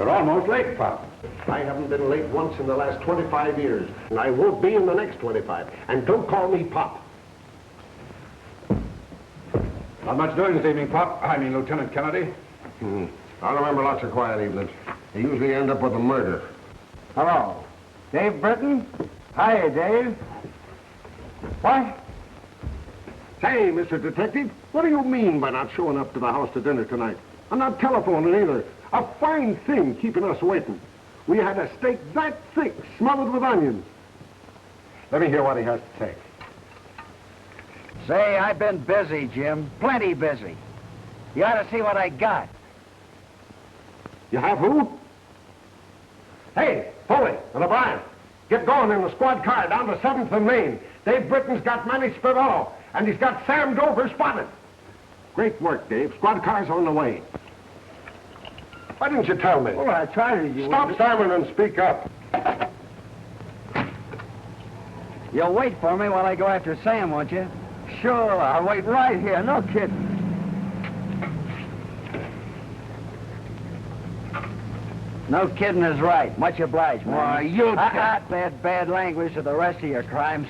You're almost late, Pop. I haven't been late once in the last 25 years, and I won't be in the next 25. And don't call me Pop. Not much doing this evening, Pop. I mean, Lieutenant Kennedy. I remember lots of quiet evenings. They usually end up with a murder. Hello. Dave Britton? Hiya, Dave. What? Say, Mr. Detective, what do you mean by not showing up to the house to dinner tonight? I'm not telephoning either. A fine thing keeping us waiting. We had a steak that thick, smothered with onions. Let me hear what he has to say. Say, I've been busy, Jim. Plenty busy. You ought to see what I got. You have who? Hey, Foley and O'Brien, get going in the squad car down to 7th and Main. Dave Britton's got Manny Spivolo, and he's got Sam Dover spotted. Great work, Dave. Squad car's on the way. Why didn't you tell me? Well, I tried to. Stop Simon and speak up. You'll wait for me while I go after Sam, won't you? Sure, I'll wait right here. No kidding. No kidding is right. Much obliged, man. Why, you... That bad language to the rest of your crimes.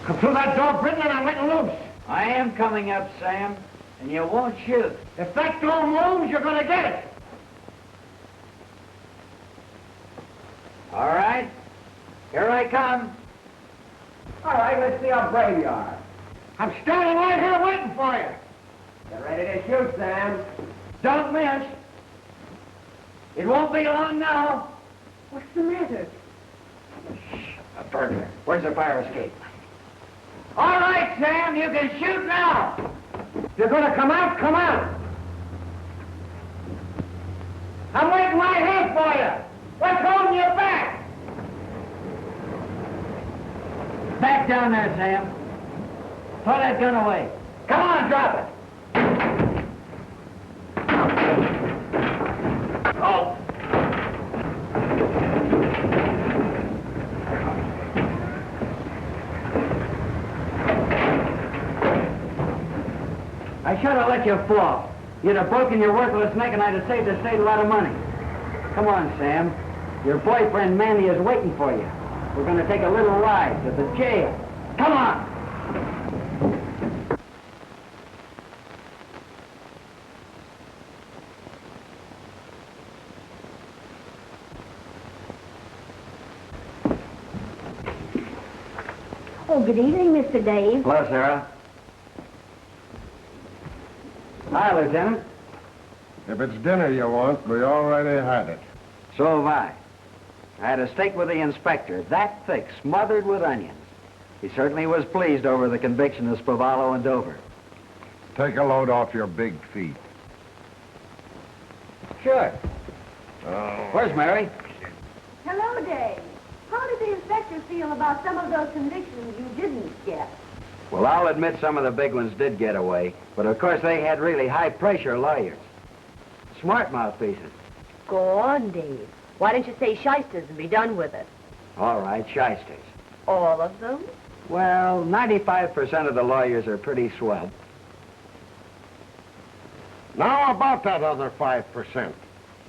Come through that door, Britton, and I'm letting loose. I am coming up, Sam, and you won't shoot. If that door moves, you're going to get it. All right. Here I come. All right, let's see how brave you are. I'm standing right here waiting for you. Get ready to shoot, Sam. Don't miss. It won't be long now. What's the matter? A burglar. Where's the fire escape? All right, Sam, you can shoot now. If you're going to come out, come out. I'm waiting right here for you. What's holding you back? Back down there, Sam. Throw that gun away. Come on, drop it. Oh. I should have let you fall. You'd have broken your worthless neck and I'd have saved the state a lot of money. Come on, Sam. Your boyfriend Manny is waiting for you. We're going to take a little ride to the jail. Come on! Oh, good evening, Mr. Dave. Hello, Sarah. Hi, Lieutenant. If it's dinner you want, we already had it. So have I. I had a steak with the inspector, that thick, smothered with onions. He certainly was pleased over the conviction of Spivolo and Dover. Take a load off your big feet. Sure. Oh. Where's Mary? Hello, Dave. How did the inspector feel about some of those convictions you didn't get? Well, I'll admit some of the big ones did get away, but of course they had really high-pressure lawyers. Smart mouthpieces. Go on, Dave. Why don't you say shysters and be done with it? All right, shysters. All of them? Well, 95% of the lawyers are pretty swell. Now about that other 5%.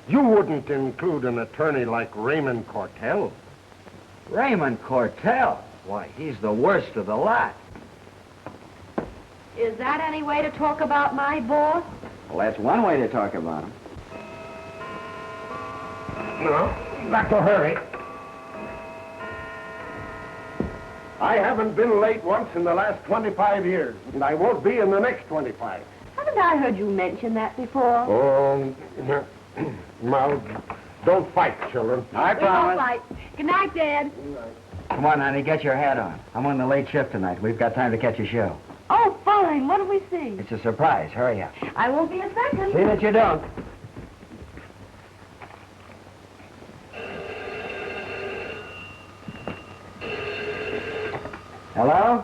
You wouldn't include an attorney like Raymond Cortell. Raymond Cortell? Why, he's the worst of the lot. Is that any way to talk about my boss? Well, that's one way to talk about him. No, not to hurry. I haven't been late once in the last 25 years, and I won't be in the next 25. Haven't I heard you mention that before? Oh, well, don't fight, children. I We won't promise. fight. Good night, Dad. Come on, honey, get your hat on. I'm on the late shift tonight. We've got time to catch a show. Oh, fine. What do we see? It's a surprise. Hurry up. I won't be a second. See that you don't. Hello?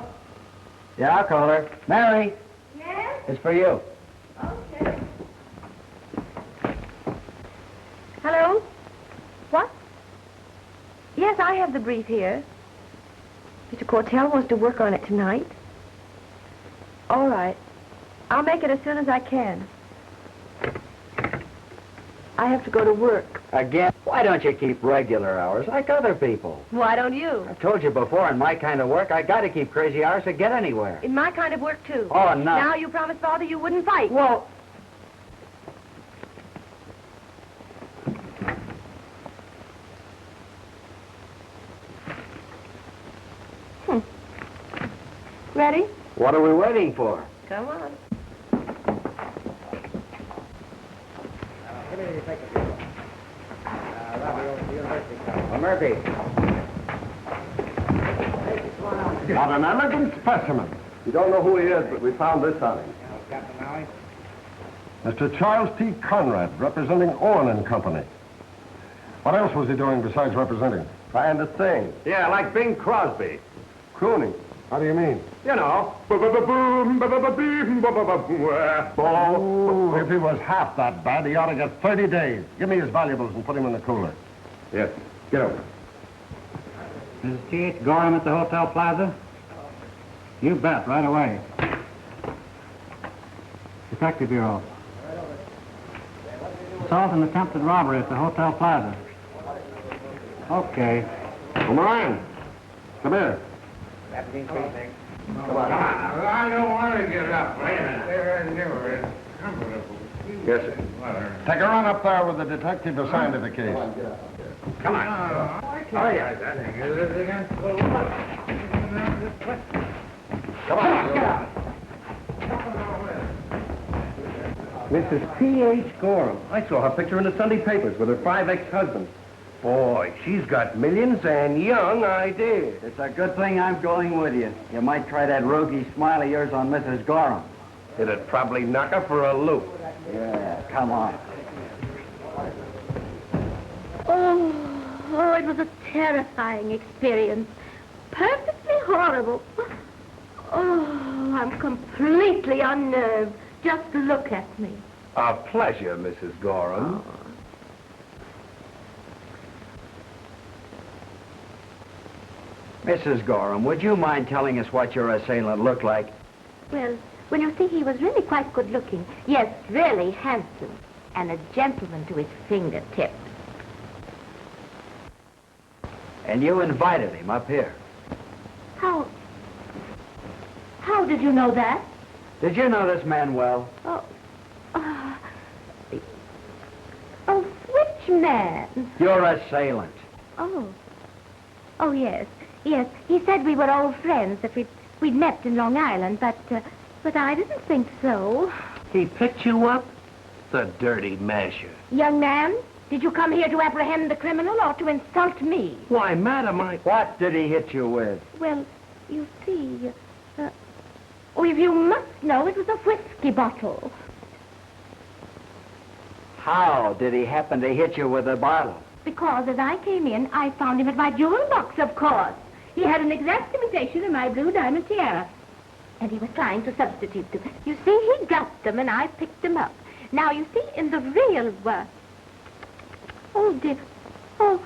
Yeah, I'll call her. Mary, Yes? it's for you. Okay. Hello? What? Yes, I have the brief here. Mr. Cortell wants to work on it tonight. All right. I'll make it as soon as I can. I have to go to work. Again? Why don't you keep regular hours like other people? Why don't you? I've told you before, in my kind of work, I got to keep crazy hours to get anywhere. In my kind of work, too. Oh, no. Now you promised Father you wouldn't fight. Well, Ready? what are we waiting for? Come on. Murphy. What an elegant specimen. You don't know who he is, but we found this on him. Mr. Charles T. Conrad, representing Owen and Company. What else was he doing besides representing? Trying to sing. Yeah, like Bing Crosby. Crooning. How do you mean? You know. Oh, if he was half that bad, he ought to get 30 days. Give me his valuables and put him in the cooler. Yes. Get over. Mrs. T.H. Gorham at the Hotel Plaza? You bet, right away. Detective Bureau. Assault and attempted robbery at the Hotel Plaza. Okay. Come on. Come here. Come on. I don't want to get up. Wait a minute. Yes, sir. Take a run up there with the detective assigned to the case. Come on. Come on. Mrs. P.H. Gorham. I saw her picture in the Sunday papers with her 5 ex-husbands. Boy, she's got millions and young ideas. It's a good thing I'm going with you. You might try that roguey smile of yours on Mrs. Gorham. It'd probably knock her for a loop. Yeah, come on. Oh, it was a terrifying experience. Perfectly horrible. Oh, I'm completely unnerved. Just look at me. A pleasure, Mrs. Gorham. Mrs. Gorham, would you mind telling us what your assailant looked like? Well, you see, he was really quite good looking. Yes, really handsome. And a gentleman to his fingertips. And you invited him up here. How did you know that? Did you know this man well? Oh, which man? Your assailant. Oh, yes. Yes, he said we were old friends, that we'd met in Long Island, but I didn't think so. He picked you up? The dirty masher. Young man, did you come here to apprehend the criminal or to insult me? Why, madam, What did he hit you with? Well, you see, if you must know, it was a whiskey bottle. How did he happen to hit you with a bottle? Because as I came in, I found him at my jewel box, of course. He had an exact imitation of my blue diamond tiara. And he was trying to substitute them. You see, he dropped them and I picked them up. Now, you see, in the real one... Oh, dear. Oh,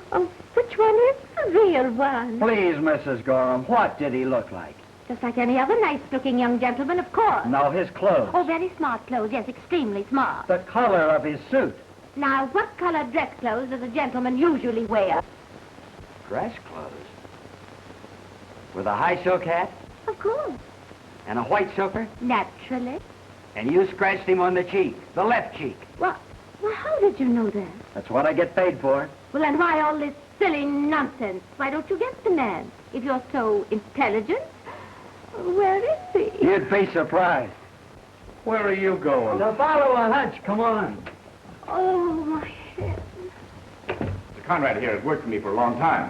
which one is the real one? Please, Mrs. Gorham, what did he look like? Just like any other nice-looking young gentleman, of course. No, his clothes. Oh, very smart clothes, yes, extremely smart. The color of his suit. Now, what colored dress clothes does a gentleman usually wear? Dress clothes. With a high silk hat Of course. and a white silker. Naturally. And you scratched him on the cheek, the left cheek. Well, how did you know that? That's what I get paid for. Well, and why all this silly nonsense? Why don't you get the man? If you're so intelligent, where is he? You'd be surprised. where are you going? To follow a hunch, come on. Oh, my head. Conrad here has worked for me for a long time.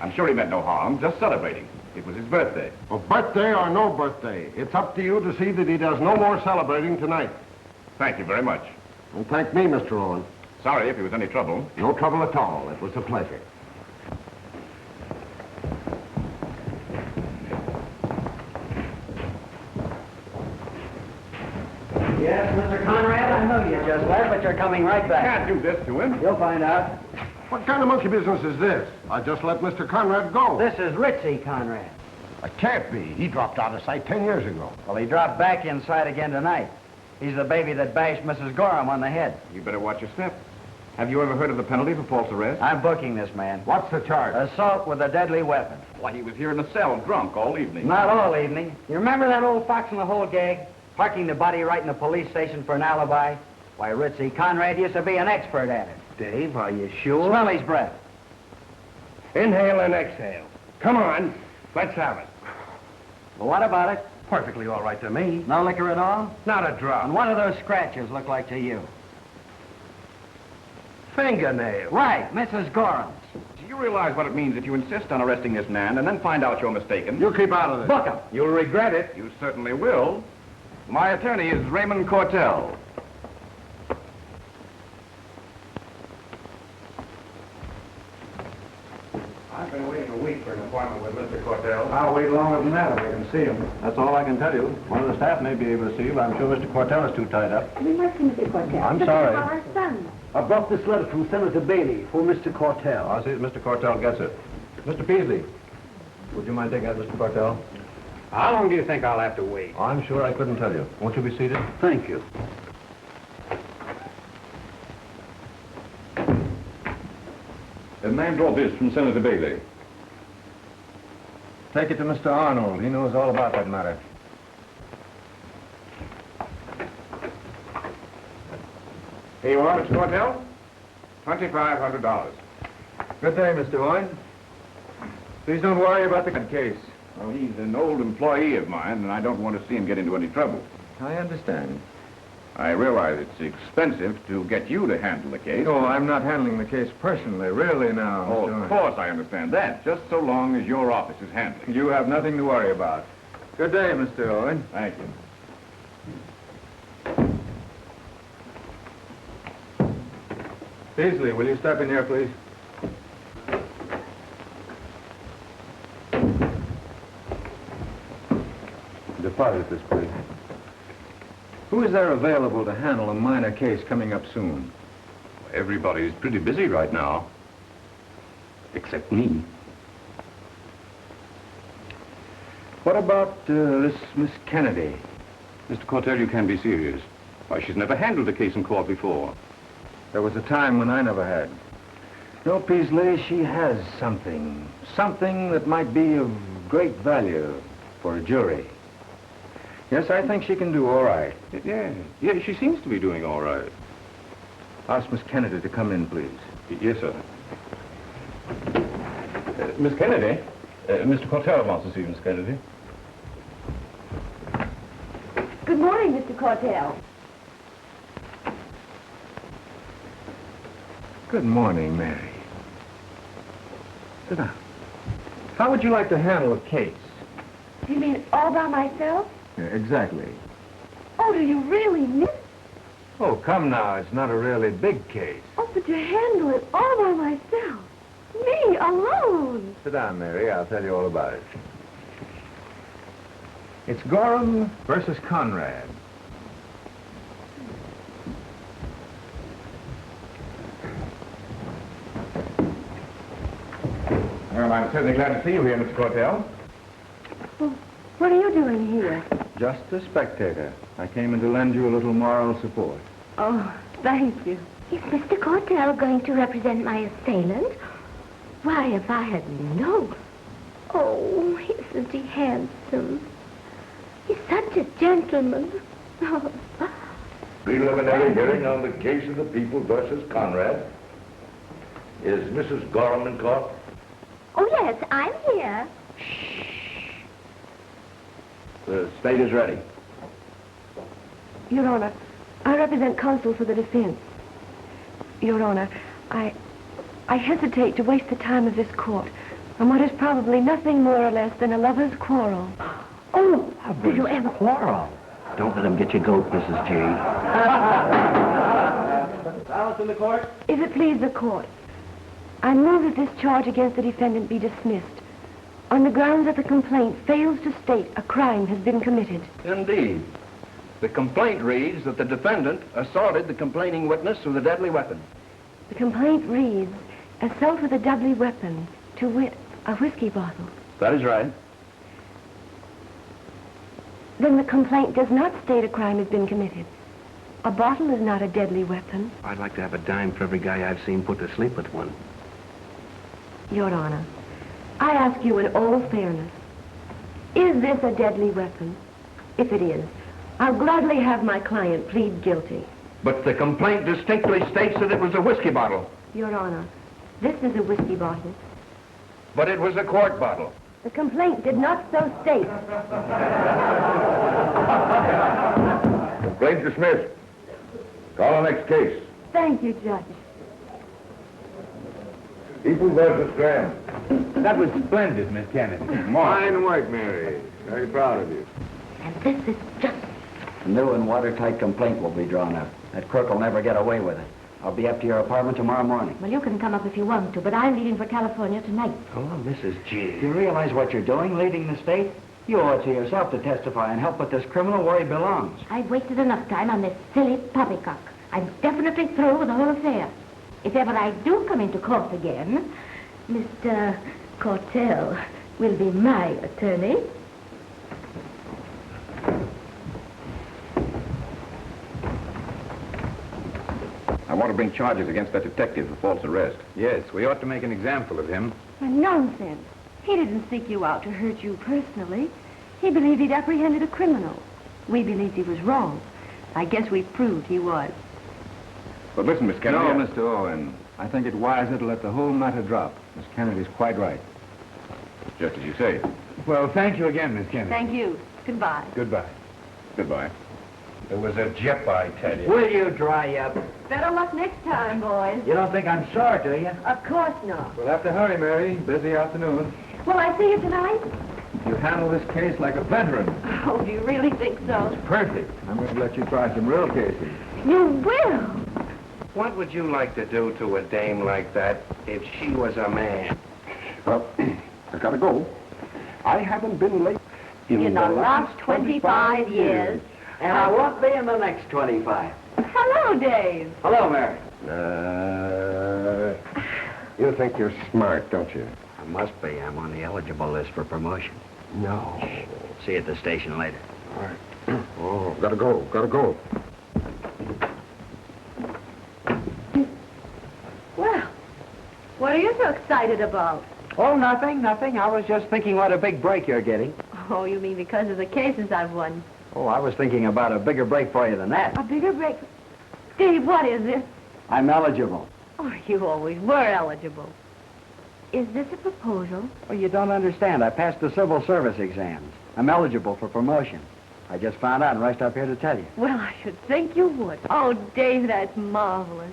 I'm sure he meant no harm, just celebrating. It was his birthday. Well, birthday or no birthday, it's up to you to see that he does no more celebrating tonight. Thank you very much. And thank me, Mr. Owen. Sorry if it was any trouble. No trouble at all. It was a pleasure. Yes, Mr. Conrad, I know you just left, but you're coming right back. Can't do this to him. You'll find out. What kind of monkey business is this? I just let Mr. Conrad go. This is Ritzy Conrad. It can't be. He dropped out of sight 10 years ago. Well, he dropped back inside again tonight. He's the baby that bashed Mrs. Gorham on the head. You better watch your step. Have you ever heard of the penalty for false arrest? I'm booking this man. What's the charge? Assault with a deadly weapon. Why, he was here in a cell, drunk all evening. Not all evening. You remember that old fox in the hole gag? Parking the body right in the police station for an alibi? Why, Ritzy Conrad used to be an expert at it. Dave, are you sure? Smell his breath. Inhale and exhale. Come on, let's have it. Well, what about it? Perfectly all right to me. No liquor at all? Not a And drop. what do those scratches look like to you? Fingernail. Right, Mrs. Gorham's. Do you realize what it means if you insist on arresting this man and then find out you're mistaken? You keep out of this. Book him. You'll regret it. You certainly will. My attorney is Raymond Cortell. I've been waiting a week for an appointment with Mr. Cortell. I'll wait longer than that if we can see him. That's all I can tell you. One of the staff may be able to see you, but I'm sure Mr. Cortell is too tied up. We must see Mr. Cortell. I'm This sorry. is our son. I brought this letter from Senator Bailey for Mr. Cortell. I'll see if Mr. Cortell gets it. Mr. Peasley, would you mind taking that, Mr. Cortell? How long do you think I'll have to wait? Oh, I'm sure I couldn't tell you. Won't you be seated? Thank you. The man brought this from Senator Bailey. Take it to Mr. Arnold. He knows all about that matter. Here you are, Mr. Cortell. $2,500. Good day, Mr. Owen. Please don't worry about the case. Well, he's an old employee of mine, and I don't want to see him get into any trouble. I understand. I realize it's expensive to get you to handle the case. Oh, I'm not handling the case personally, really now, Oh, Mr. of Owen. course I understand that, just so long as your office is handling it. You have nothing to worry about. Good day, Mr. Owen. Thank you. Peasley, will you step in here, please? Deposit this, please. Who is there available to handle a minor case coming up soon? Everybody's pretty busy right now. Except me. What about this Miss Kennedy? Mr. Cortell, you can be serious. Why, she's never handled a case in court before. There was a time when I never had. No, Peasley, she has something. Something that might be of great value for a jury. Yes, I think she can do all right. Yeah, she seems to be doing all right. Ask Miss Kennedy to come in, please. Yes, sir. Miss Kennedy? Mr. Cortell wants to see Miss Kennedy. Good morning, Mr. Cortell. Good morning, Mary. Sit down. How would you like to handle a case? You mean all by myself? Exactly. Oh, do you really mean? Oh, come now. It's not a really big case. Oh, but to handle it all by myself. Me, alone. Sit down, Mary. I'll tell you all about it. It's Gorham versus Conrad. Well, I'm certainly glad to see you here, Mr. Cortell. Well, what are you doing here? Just a spectator. I came in to lend you a little moral support. Oh, thank you. Is Mr. Cortell going to represent my assailant? Why, if I had known. Oh, isn't he handsome? He's such a gentleman. Oh. Preliminary hearing on the case of the people versus Conrad. Is Mrs. Gorham in court? Oh, yes, I'm here. The state is ready. Your Honor, I represent counsel for the defense. Your Honor, I hesitate to waste the time of this court on what is probably nothing more or less than a lover's quarrel. Oh, did you ever quarrel? Don't let him get your goat, Mrs. G. Silence in the court. If it please the court, I move that this charge against the defendant be dismissed on the grounds that the complaint fails to state a crime has been committed. Indeed. The complaint reads that the defendant assaulted the complaining witness with a deadly weapon. The complaint reads, assault with a deadly weapon, to wit, a whiskey bottle. That is right. Then the complaint does not state a crime has been committed. A bottle is not a deadly weapon. I'd like to have a dime for every guy I've seen put to sleep with one. Your Honor, I ask you in all fairness, is this a deadly weapon? If it is, I'll gladly have my client plead guilty. But the complaint distinctly states that it was a whiskey bottle. Your Honor, this is a whiskey bottle. But it was a quart bottle. The complaint did not so state. Complaint dismissed. Call the next case. Thank you, Judge. People versus Graham. That was splendid, Miss Kennedy. Fine work, Mary. Very proud of you. And this is just... A new and watertight complaint will be drawn up. That crook will never get away with it. I'll be up to your apartment tomorrow morning. Well, you can come up if you want to, but I'm leaving for California tonight. Oh, Mrs. G. Do you realize what you're doing, leaving the state? You owe it to yourself to testify and help put this criminal where he belongs. I've wasted enough time on this silly poppycock. I'm definitely through with the whole affair. If ever I do come into court again, Mr. Cortell will be my attorney. I want to bring charges against that detective for false arrest. Yes, we ought to make an example of him. Nonsense. He didn't seek you out to hurt you personally. He believed he'd apprehended a criminal. We believed he was wrong. I guess we proved he was. But listen, Miss Kennedy... No, Mr. Owen. I think it wiser to let the whole matter drop. Miss Kennedy's quite right. Just as you say. Well, thank you again, Miss Kennedy. Thank you. Goodbye. Goodbye. Goodbye. It was a jip, I tell you. Will you dry up? Better luck next time, boys. You don't think I'm sore, do you? Of course not. We'll have to hurry, Mary. Busy afternoon. Will I see you tonight? You handle this case like a veteran. Oh, do you really think so? Perfect. I'm going to let you try some real cases. You will. What would you like to do to a dame like that if she was a man? Well, I gotta go. I haven't been late In the last 25 years. And I won't be in the next 25. Hello, Dave. Hello, Mary. You think you're smart, don't you? I must be. I'm on the eligible list for promotion. No. See you at the station later. All right. Oh, gotta go. Well, what are you so excited about? Oh, nothing. I was just thinking what a big break you're getting. Oh, you mean because of the cases I've won? Oh, I was thinking about a bigger break for you than that. A bigger break? Dave, what is this? I'm eligible. Oh, you always were eligible. Is this a proposal? Well, you don't understand. I passed the civil service exams. I'm eligible for promotion. I just found out and rushed up here to tell you. Well, I should think you would. Oh, Dave, that's marvelous.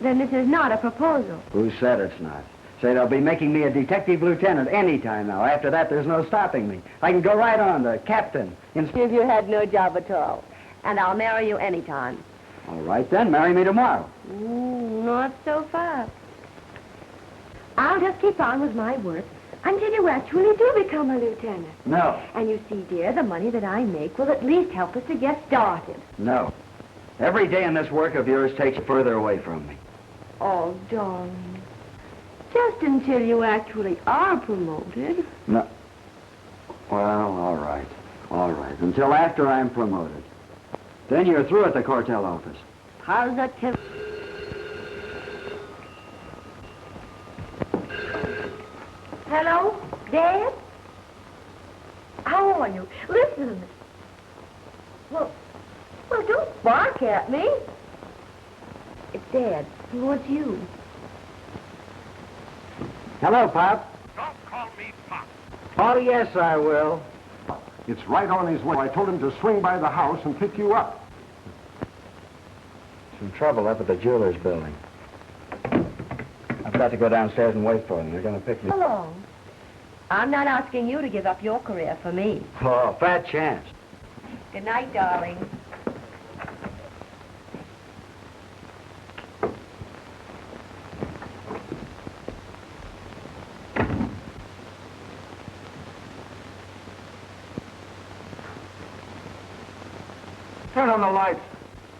Then this is not a proposal. Who said it's not? Say, they'll be making me a detective lieutenant any time now. After that, there's no stopping me. I can go right on to captain. If you had no job at all. And I'll marry you anytime. All right, then. Marry me tomorrow. Not so fast. I'll just keep on with my work until you actually do become a lieutenant. No. And you see, dear, the money that I make will at least help us to get started. No. Every day in this work of yours takes you further away from me. Oh, darling. Just until you actually are promoted. No. Well, all right. Until after I'm promoted. Then you're through at the Cortell office. Positive. Hello, Dad? How are you? Listen. Well, don't bark at me. It's Dad. He wants you. Hello, Pop. Don't call me Pop. Oh, yes, I will. It's right on his way. I told him to swing by the house and pick you up. Some trouble up at the jeweler's building. I've got to go downstairs and wait for them. They're going to pick me. Hello. I'm not asking you to give up your career for me. Oh, fat chance. Good night, darling. Turn on the lights.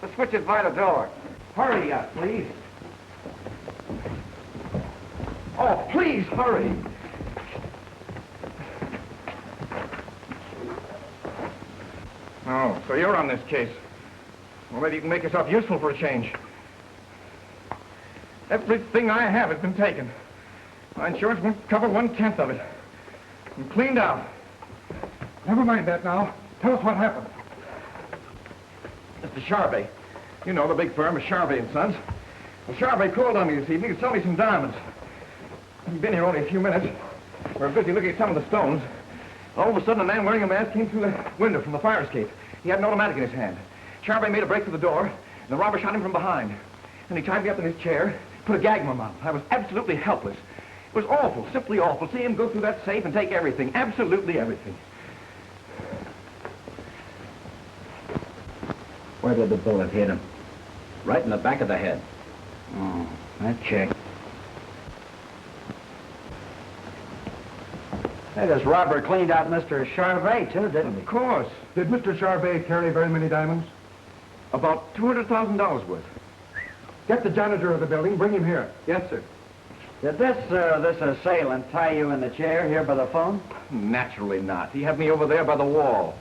The switch is by the door. Hurry up, please. Oh, please, hurry. Oh, so you're on this case. Well, maybe you can make yourself useful for a change. Everything I have has been taken. My insurance won't cover 1/10 of it. I'm cleaned out. Never mind that now. Tell us what happened. Mr. Charvet. You know the big firm of Charvet and Sons. Well, Charvet called on me this evening to sell me some diamonds. I've been here only a few minutes. We're busy looking at some of the stones. All of a sudden, a man wearing a mask came through the window from the fire escape. He had an automatic in his hand. Charvet made a break for the door, and the robber shot him from behind. And he tied me up in his chair, put a gag in my mouth. I was absolutely helpless. It was awful, simply awful. See him go through that safe and take everything, absolutely everything. Where did the bullet hit him? Right in the back of the head. Oh, that check. Hey, this robber cleaned out Mr. Charvet, too, didn't he? Of course. Did Mr. Charvet carry very many diamonds? About $200,000 worth. Get the janitor of the building. Bring him here. Yes, sir. Did this assailant tie you in the chair here by the phone? Naturally not. He had me over there by the wall.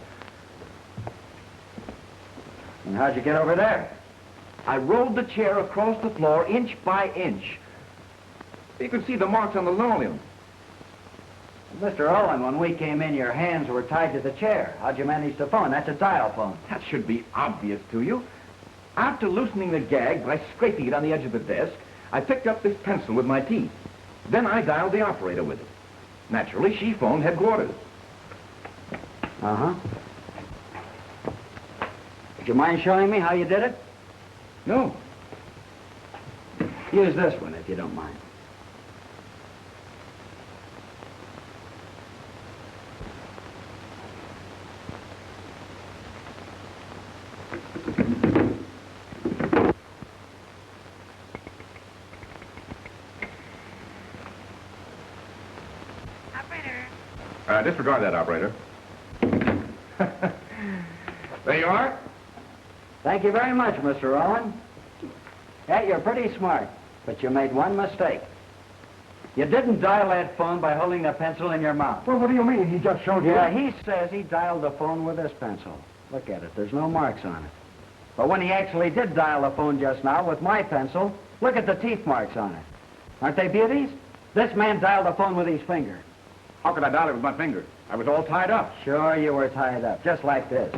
And how'd you get over there? I rolled the chair across the floor inch by inch. You could see the marks on the linoleum. Mr. Owen, when we came in, your hands were tied to the chair. How'd you manage the phone? That's a dial phone. That should be obvious to you. After loosening the gag by scraping it on the edge of the desk, I picked up this pencil with my teeth. Then I dialed the operator with it. Naturally, she phoned headquarters. Uh-huh. Would you mind showing me how you did it? No. Use this one, if you don't mind. Disregard that, operator. There you are. Thank you very much, Mr. Owen. Yeah, you're pretty smart, but you made one mistake. You didn't dial that phone by holding the pencil in your mouth. Well, what do you mean? He just showed you? Yeah, he says he dialed the phone with this pencil. Look at it. There's no marks on it. But when he actually did dial the phone just now with my pencil, look at the teeth marks on it. Aren't they beauties? This man dialed the phone with his finger. How could I dial it with my finger? I was all tied up. Sure, you were tied up, just like this.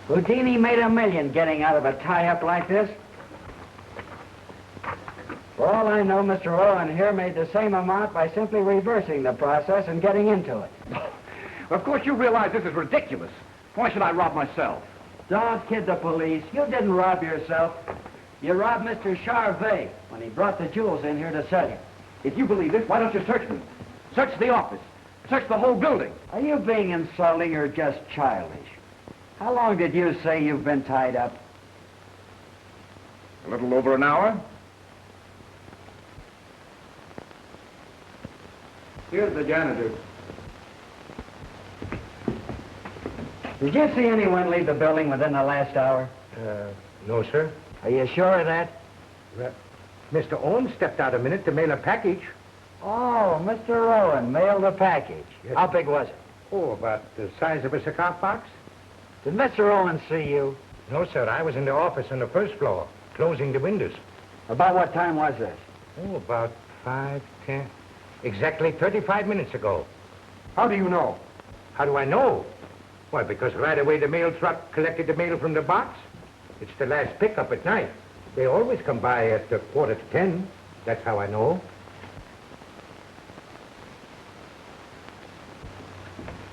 Houdini made $1 million getting out of a tie-up like this. For all I know, Mr. Owen here made the same amount by simply reversing the process and getting into it. Of course, you realize this is ridiculous. Why should I rob myself? Don't kid the police. You didn't rob yourself. You robbed Mr. Charvet when he brought the jewels in here to sell you. If you believe this, why don't you search me? Search the office. Search the whole building. Are you being insulting or just childish? How long did you say you've been tied up? A little over an hour. Here's the janitor. Did you see anyone leave the building within the last hour? No, sir. Are you sure of that? Mr. Owen stepped out a minute to mail a package. Oh, Mr. Owen mailed a package. Yes. How big was it? Oh, about the size of a cigar box? Did Mr. Owen see you? No, sir. I was in the office on the first floor, closing the windows. About what time was this? Oh, about 5:10. Exactly 35 minutes ago. How do you know? How do I know? Why, because right away the mail truck collected the mail from the box. It's the last pickup at night. They always come by at 9:45. That's how I know.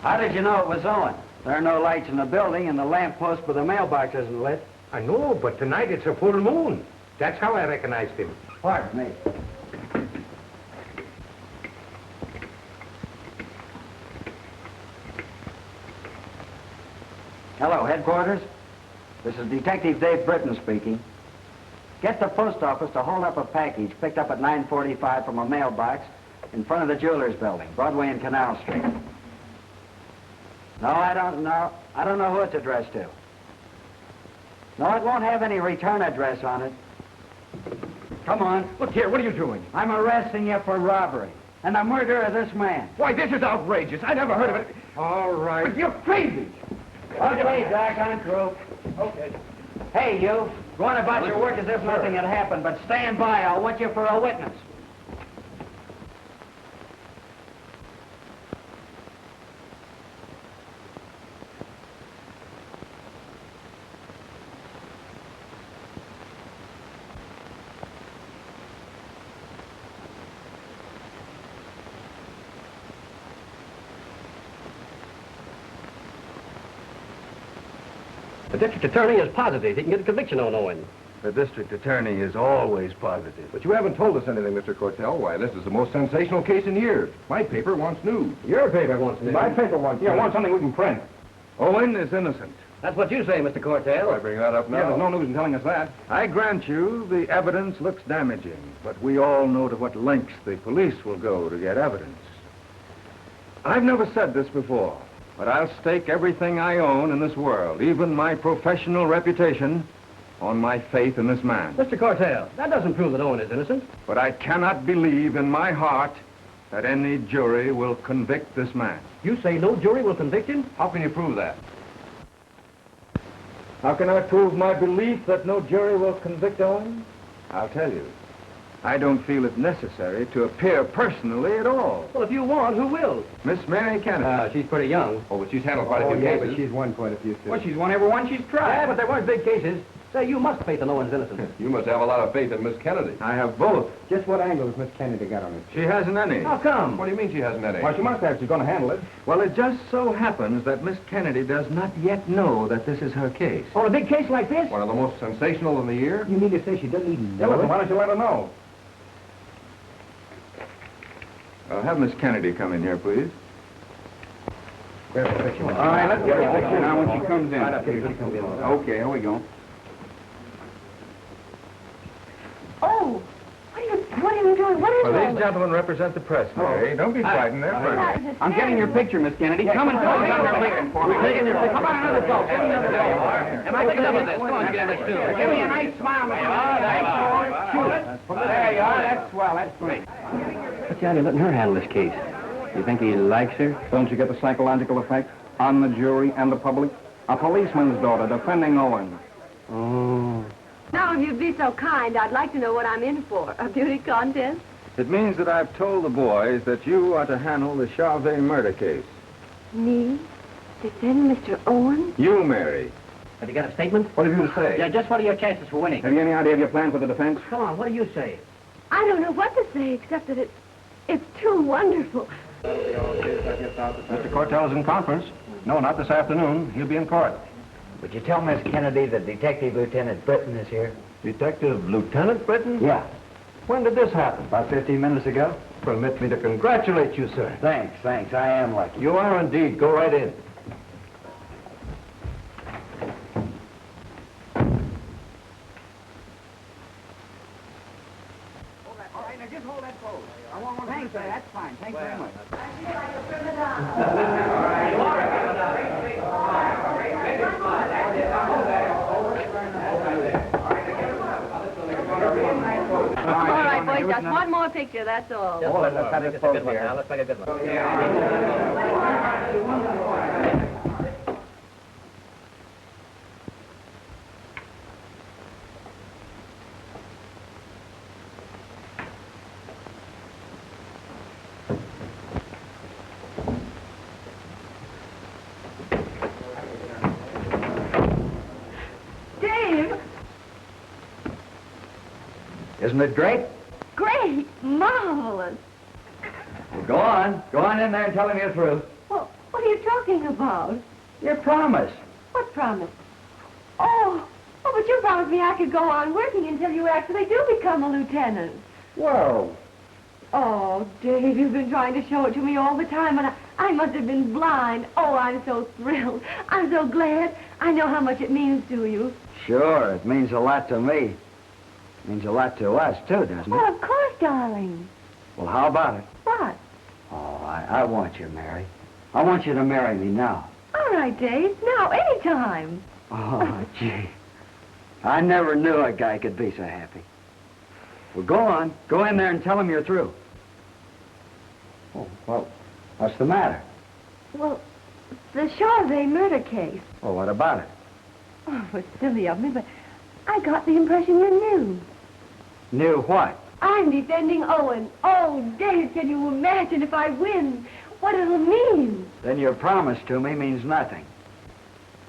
How did you know it was Owen? There are no lights in the building, and the lamp post by the mailbox isn't lit. I know, but tonight it's a full moon. That's how I recognized him. Pardon me. Hello, headquarters. This is Detective Dave Britton speaking. Get the post office to hold up a package picked up at 9:45 from a mailbox in front of the jeweler's building, Broadway and Canal Street. No, I don't know. I don't know who it's addressed to. No, it won't have any return address on it. Come on. Look here, what are you doing? I'm arresting you for robbery and the murder of this man. Why, this is outrageous. I never heard of it. All right. But you're crazy. Okay, Doc, I'm through. Okay. Hey, you. Go on about your work as if nothing had happened, but stand by. I'll want you for a witness. The district attorney is positive he can get a conviction on Owen. The district attorney is always positive. But you haven't told us anything, Mr. Cortell. Why, this is the most sensational case in years. My paper wants news. Your paper wants news. My paper wants news. I want something we can print. Owen is innocent. That's what you say, Mr. Cortell. Why bring that up now? Yeah, There's no news in telling us that. I grant you the evidence looks damaging, but we all know to what lengths the police will go to get evidence. I've never said this before, but I'll stake everything I own in this world, even my professional reputation, on my faith in this man. Mr. Cortell, that doesn't prove that Owen is innocent. But I cannot believe in my heart that any jury will convict this man. You say no jury will convict him? How can you prove that? How can I prove my belief that no jury will convict Owen? I'll tell you. I don't feel it necessary to appear personally at all. Well, if you want, who will? Miss Mary Kennedy. She's pretty young. Oh, but she's handled quite a few cases. but she's won quite a few, too. Well, she's won every one she's tried. Yeah, but they weren't big cases. Say, you must faith in Owen's innocence. You must have a lot of faith in Miss Kennedy. I have both. Just what angle has Miss Kennedy got on it? She hasn't any. How come? What do you mean she hasn't any? Well, she must have. She's going to handle it. Well, it just so happens that Miss Kennedy does not yet know that this is her case. On a big case like this? One of the most sensational in the year? You mean to say she doesn't even Yeah, listen, why don't you let her know? Have Miss Kennedy come in here, please. All right, let's get a picture now when she comes in. Right up here. She comes in. Okay, here we go. Oh, what are you doing? What is Well, all these gentlemen represent the press, Mary. Don't be frightened. They're friendly. this? I'm getting your picture, Miss Kennedy. Come and talk under waiting for me. We're taking your picture. Come on, another go. Give me another go. Am I picking up with this? Come on, get in this, too. Give me a nice smile, Miss Kennedy. Shoot it. There you are. That's swell. That's great. What's Johnny letting her handle this case? You think he likes her? Don't you get the psychological effect on the jury and the public? A policeman's daughter defending Owen. Oh. Now, if you'd be so kind, I'd like to know what I'm in for. A beauty contest? It means that I've told the boys that you are to handle the Charvet murder case. Me? Defend Mr. Owen? You, Mary. Have you got a statement? What have you to say? Yeah, just what are your chances for winning? Have you any idea of your plan for the defense? Come on, what do you say? I don't know what to say, except that it's too wonderful. Mr. Cortell is in conference. No, not this afternoon. He'll be in court. Would you tell Miss Kennedy that Detective Lieutenant Britton is here? Detective Lieutenant Britton? Yeah. When did this happen? About 15 minutes ago. Permit me to congratulate you, sir. Thanks. I am lucky. You are indeed. Go right in. All right, now just hold that pose. I won't thanks, sir. That's fine. Thanks very much. All right, boys, just one more picture, that's all. Oh, let's have this pose here. Let's make a good one. Dave! Isn't it great? Great! Marvelous! Well, go on. Go on in there and tell him you're through. Well, What are you talking about? Your promise. What promise? Oh, but you promised me I could go on working until you actually do become a lieutenant. Whoa. Oh, Dave, you've been trying to show it to me all the time, and I must have been blind. Oh, I'm so thrilled. I'm so glad. I know how much it means to you. Sure, it means a lot to me. It means a lot to us, too, doesn't it? Well, of course, darling. Well, how about it? What? Oh, I want you, Mary. I want you to marry me now. All right, Dave. Now, anytime. Oh, gee. I never knew a guy could be so happy. Well, go on. Go in there and tell him you're through. Oh, well, what's the matter? Well, the Charvet murder case. Well, what about it? Oh, it was silly of me, but I got the impression you knew. Knew what? I'm defending Owen. Oh, Dave, can you imagine if I win? What it'll mean? Then your promise to me means nothing.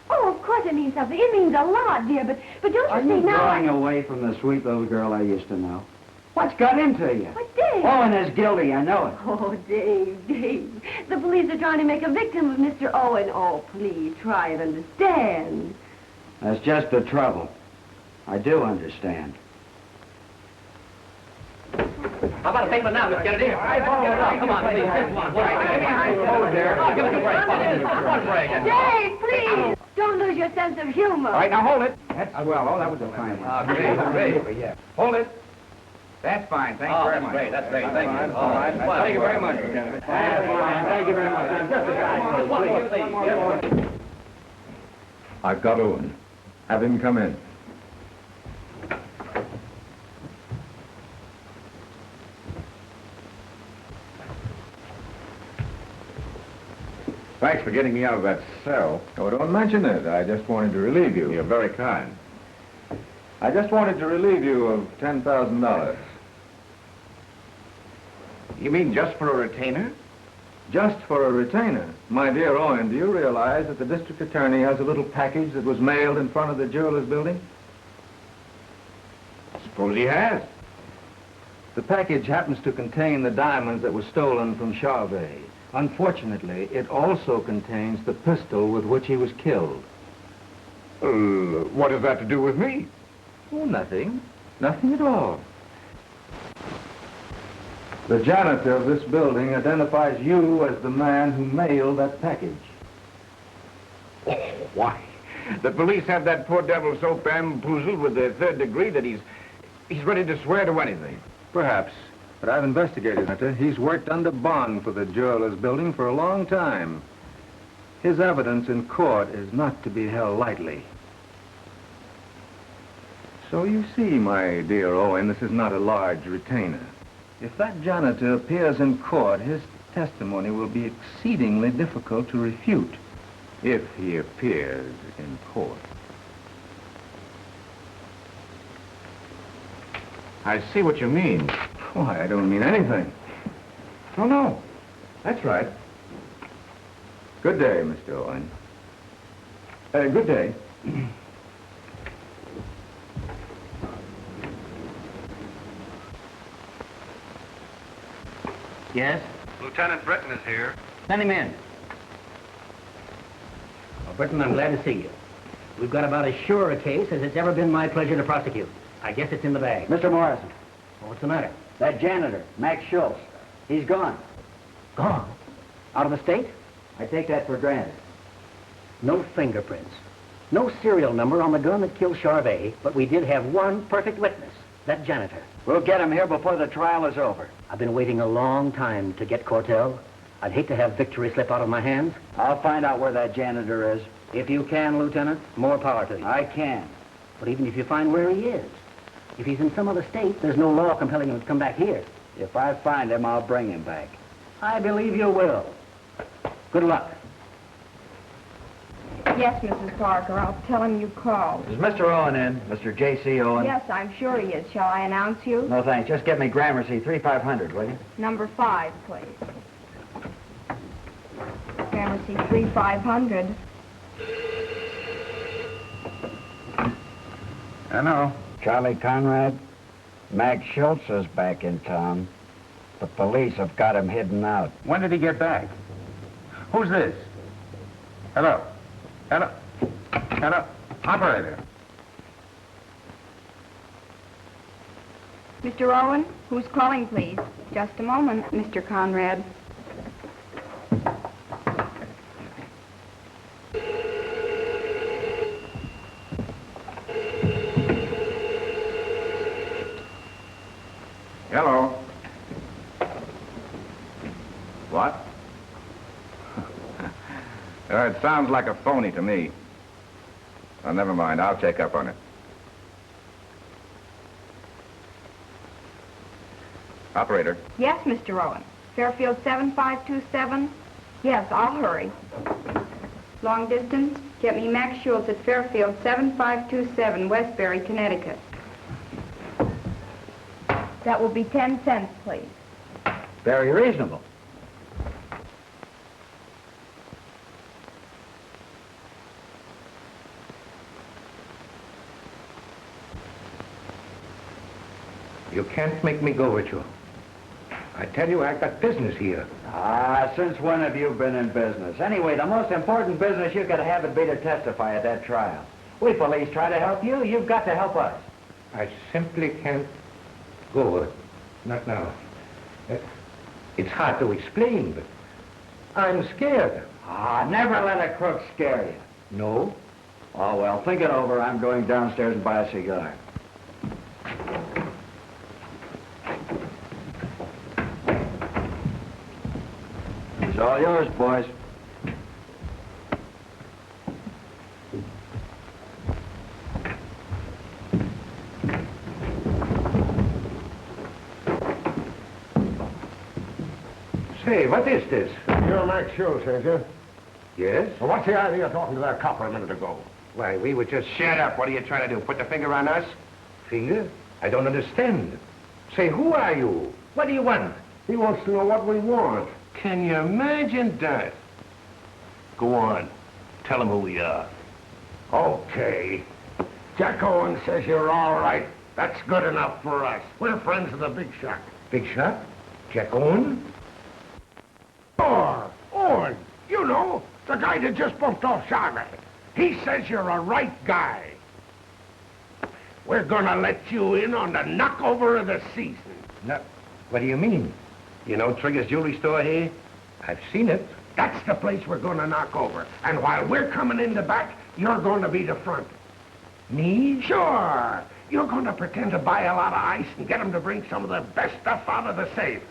Oh, of course it means something. It means a lot, dear, but don't Are you see you now... going away from the sweet little girl I used to know? What's got into you? But, Dave... Owen is guilty, I know it. Oh, Dave. The police are trying to make a victim of Mr. Owen. Oh, please, try and understand. That's just the trouble. I do understand. How about a statement now, Miss Kennedy? Come on, please. Just one. Give us a break. One break. Dave, please! Don't lose your sense of humor. All right, now hold it. That's well. Oh, that was a fine one. Great. Yeah. Hold it. That's fine. Thank you very much. That's great. Thank you. All right. Thank you very much, Lieutenant. Thank you very much. Just a guy. I've got Owen. Have him come in. Thanks for getting me out of that cell. Oh, don't mention it. I just wanted to relieve you. You're very kind. I just wanted to relieve you of $10,000. You mean just for a retainer? Just for a retainer. My dear Owen, do you realize that the district attorney has a little package that was mailed in front of the jeweler's building? Suppose he has. The package happens to contain the diamonds that were stolen from Charvet. Unfortunately, it also contains the pistol with which he was killed. What has that to do with me? Oh, nothing. Nothing at all. The janitor of this building identifies you as the man who mailed that package. Oh, why? The police have that poor devil so bamboozled with the third degree that he's ready to swear to anything. Perhaps. But I've investigated it. He's worked under bond for the jeweler's building for a long time. His evidence in court is not to be held lightly. So you see, my dear Owen, this is not a large retainer. If that janitor appears in court, his testimony will be exceedingly difficult to refute. If he appears in court. I see what you mean. Why, I don't mean anything. Oh, no. That's right. Good day, Mr. Owen. Good day. Yes? Lieutenant Britton is here. Send him in. Well, Britton, I'm glad to see you. We've got about as sure a case as it's ever been my pleasure to prosecute. I guess it's in the bag. Mr. Morrison, Well, what's the matter? that janitor, Max Schultz, he's gone. Gone? Out of the state? I take that for granted. No fingerprints. No serial number on the gun that killed Charvet, but we did have one perfect witness, that janitor. We'll get him here before the trial is over. I've been waiting a long time to get Cortell. I'd hate to have victory slip out of my hands. I'll find out where that janitor is. If you can, Lieutenant, more power to you. I can. But even if you find where he is, if he's in some other state, there's no law compelling him to come back here. If I find him, I'll bring him back. I believe you will. Good luck. Yes, Mrs. Parker. I'll tell him you called. Is Mr. Owen in? Mr. J.C. Owen? Yes, I'm sure he is. Shall I announce you? No, thanks. Just get me Gramercy 3500, will you? Number 5, please. Gramercy 3500. Hello. Charlie Conrad. Max Schultz is back in town. The police have got him hidden out. When did he get back? Who's this? Hello. Hello. Hello. Operator. Mr. Owen, who's calling, please? Just a moment, Mr. Conrad. Hello. What? It sounds like a phony to me. Well, never mind. I'll check up on it. Operator. Yes, Mr. Owen. Fairfield 7527? Yes, I'll hurry. Long distance? Get me Max Schultz at Fairfield 7527, Westbury, Connecticut. That will be 10 cents, please. Very reasonable. You can't make me go with you. I tell you, I got business here. Since when have you been in business? Anyway, the most important business you could have would be to testify at that trial. We police try to help you. You've got to help us. I simply can't go. Not now. It's hard to explain, but I'm scared. Never let a crook scare you. No? Oh, well, think it over. I'm going downstairs and buy a cigar. It's all yours, boys. Say, what is this? You're Max Schultz, ain't you? Yes? Well, what's the idea of talking to that copper a minute ago? Why, we were just... Shut up. What are you trying to do? Put the finger on us? Finger? I don't understand. Say, who are you? What do you want? He wants to know what we want. Can you imagine that? Go on. Tell him who we are. Okay. Jack Owen says you're all right. That's good enough for us. We're friends of the big shot. Big shot? Jack Owen? Owen, you know, the guy that just bumped off Charlotte. He says you're a right guy. We're gonna let you in on the knockover of the season. No. What do you mean? You know Trigger's jewelry store here? I've seen it. That's the place we're gonna knock over. And while we're coming in the back, you're gonna be the front. Me? Sure. You're gonna pretend to buy a lot of ice and get them to bring some of the best stuff out of the safe.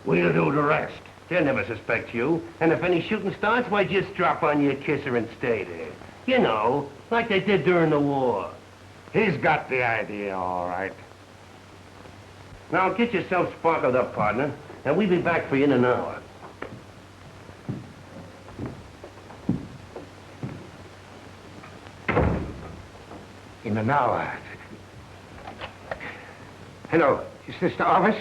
We'll do the rest. They'll never suspect you. And if any shooting starts, why, just drop on your kisser and stay there. You know, like they did during the war. He's got the idea, all right. Now, get yourself sparkled up, partner, and we'll be back for you in an hour. In an hour. Hello, is this the office?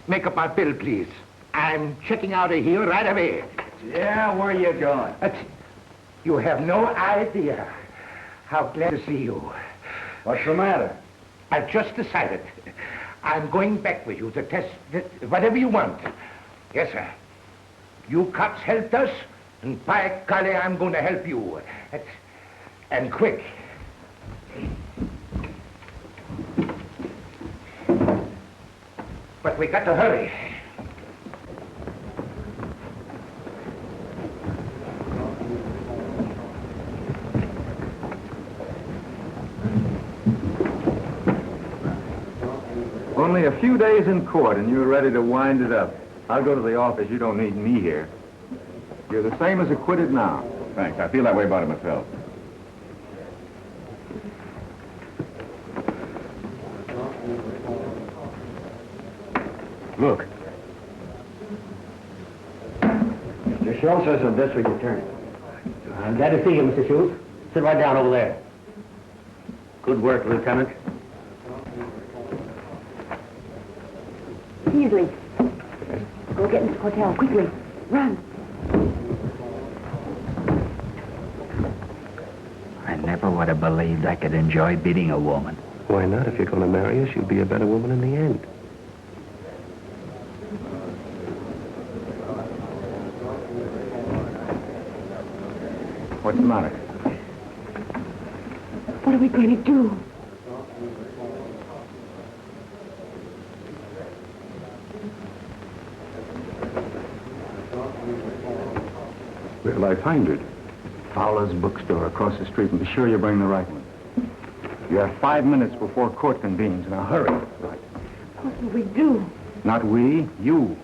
Make up my bill, please. I'm checking out of here right away. Yeah, where you going? You have no idea how glad to see you. What's the matter? I've just decided. I'm going back with you to test whatever you want. Yes, sir. You cops helped us, and by golly, I'm going to help you. And quick. But we got to hurry. Only a few days in court and you're ready to wind it up. I'll go to the office. You don't need me here. You're the same as acquitted now. Thanks. I feel that way about it myself. Look. Mr. Schultz is a district attorney. I'm glad to see you, Mr. Schultz. Sit right down over there. Good work, Lieutenant. Easily. Go get Mr. Cortell, quickly. Run. I never would have believed I could enjoy beating a woman. Why not? If you're going to marry her, she'll be a better woman in the end. What's the matter? What are we going to do? Where'll I find it? Fowler's bookstore across the street, and be sure you bring the right one. You have 5 minutes before court convenes. Now hurry. Right. What will we do? Not we, you.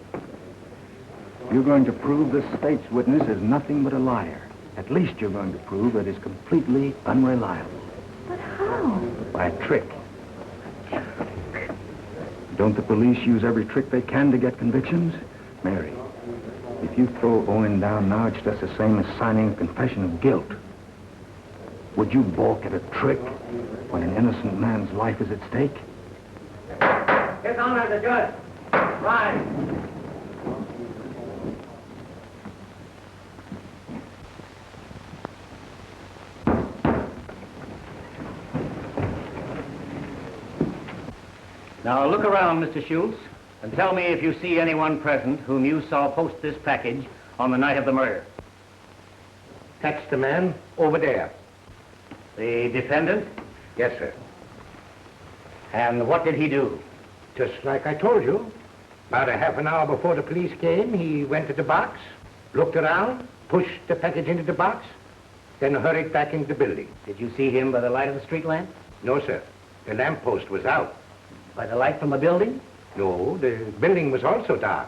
You're going to prove this state's witness is nothing but a liar. At least you're going to prove that he's completely unreliable. But how? By a trick. Don't the police use every trick they can to get convictions? Mary, if you throw Owen down now, it's just the same as signing a confession of guilt. Would you balk at a trick when an innocent man's life is at stake? Get on there, the judge. Rise. Now look around, Mr. Schultz, and tell me if you see anyone present whom you saw post this package on the night of the murder. That's the man over there. The defendant? Yes, sir. And what did he do? Just like I told you. About a half an hour before the police came, he went to the box, looked around, pushed the package into the box, then hurried back into the building. Did you see him by the light of the street lamp? No, sir. The lamppost was out. By the light from the building? No, the building was also dark,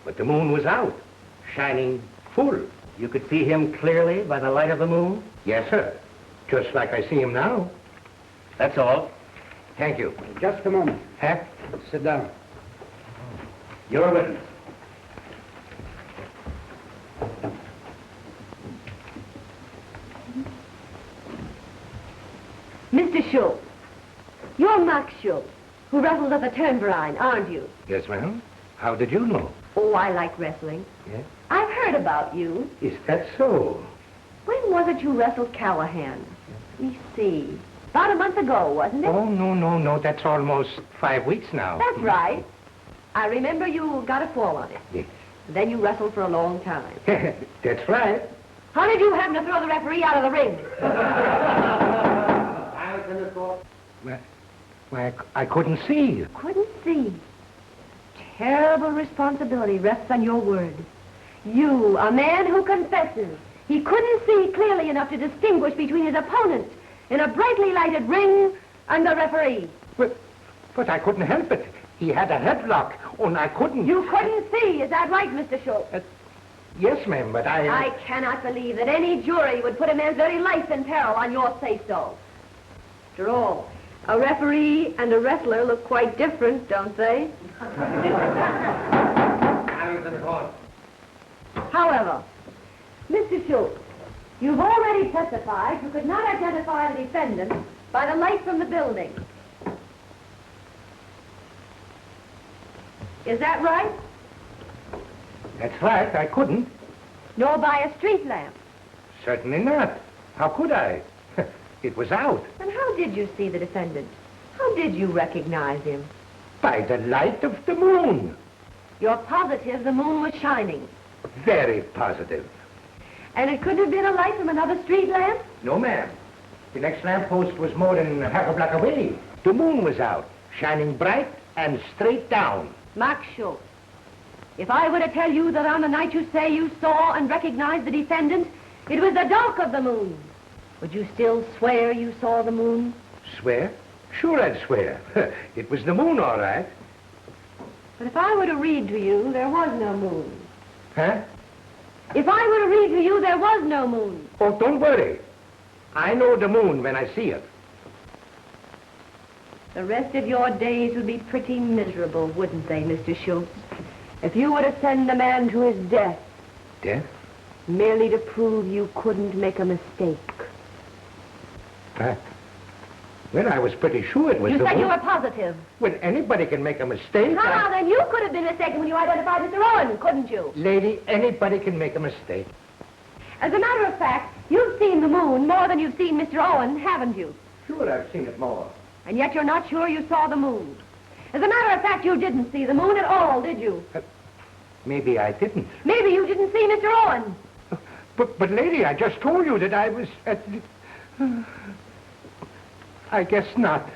but the moon was out, shining full. You could see him clearly by the light of the moon? Yes, sir. Just like I see him now. That's all. Thank you. Just a moment. Huh? Sit down. You're a witness. Mr. Schultz, you're Max Schultz, who wrestled at the Turnverein, aren't you? Yes, ma'am. How did you know? Oh, I like wrestling. Yes? I've heard about you. Is that so? When was it you wrestled Callahan? Let me see. About a month ago, wasn't it? Oh, no. That's almost 5 weeks now. That's right. I remember you got a fall on it. Yes. Then you wrestled for a long time. That's right. How did you happen to throw the referee out of the ring? Why, I couldn't see. Couldn't see. Terrible responsibility rests on your word. You, a man who confesses, he couldn't see clearly enough to distinguish between his opponent in a brightly lighted ring and the referee. But I couldn't help it. He had a headlock, and I couldn't... You couldn't see, is that right, Mr. Schultz? Yes, ma'am, but I cannot believe that any jury would put a man's very life in peril on your say-so. After all, a referee and a wrestler look quite different, don't they? However, Mr. Schultz, you've already testified you could not identify the defendant by the light from the building. Is that right? That's right, I couldn't. Nor by a street lamp. Certainly not. How could I? It was out. And how did you see the defendant? How did you recognize him? By the light of the moon. You're positive the moon was shining. Very positive. And it couldn't have been a light from another street lamp? No, ma'am. The next lamppost was more than half a block away. The moon was out, shining bright and straight down. Max Schultz, if I were to tell you that on the night you say you saw and recognized the defendant, it was the dark of the moon, would you still swear you saw the moon? Swear? Sure I'd swear. It was the moon, all right. But if I were to read to you, there was no moon. Huh? If I were to read to you, there was no moon. Oh, don't worry. I know the moon when I see it. The rest of your days would be pretty miserable, wouldn't they, Mr. Schultz? If you were to send a man to his death. Death? Merely to prove you couldn't make a mistake. Well, I was pretty sure it was You the said moon. you were positive. Well, anybody can make a mistake. Now, then you could have been mistaken when you identified Mr. Owen, couldn't you? Lady, anybody can make a mistake. As a matter of fact, you've seen the moon more than you've seen Mr. Owen, haven't you? Sure, I've seen it more. And yet you're not sure you saw the moon. As a matter of fact, you didn't see the moon at all, did you? Maybe I didn't. Maybe you didn't see Mr. Owen. But lady, I just told you that I was at the... I guess not.